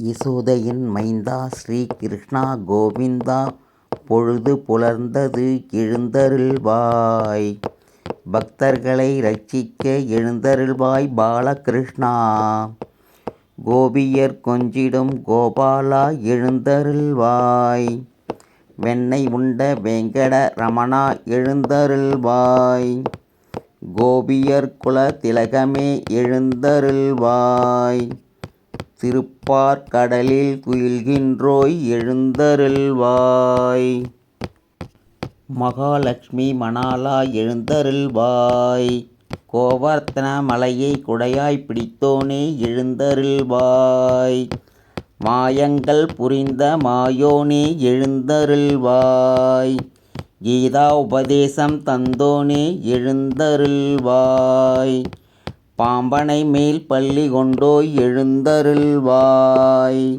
யசோதையின் மைந்தா ஸ்ரீ கிருஷ்ணா கோவிந்தா பொழுது புலர்ந்தது எழுந்தருள்வாய். பக்தர்களை ரட்சிக்க எழுந்தருள்வாய் பாலகிருஷ்ணா. கோபியர் கொஞ்சிடும் கோபாலா எழுந்தருள்வாய். வெண்ணெய் உண்ட வெங்கட ரமணா எழுந்தருள்வாய். கோபியர் குல திலகமே எழுந்தருள்வாய். திருப்பார்கடலில் துயில்கின்றோய் எழுந்தருள்வாய். மகாலட்சுமி மணாளா எழுந்தருள்வாய். கோவர்த்தன மலையை குடையாய் பிடித்தோனே எழுந்தருள்வாய். மாயங்கள் புரிந்த மாயோனே எழுந்தருள்வாய். கீதா உபதேசம் தந்தோனே எழுந்தருள்வாய். பாம்பனை மேல் பள்ளி கொண்டோய் எழுந்தருள்வாய்.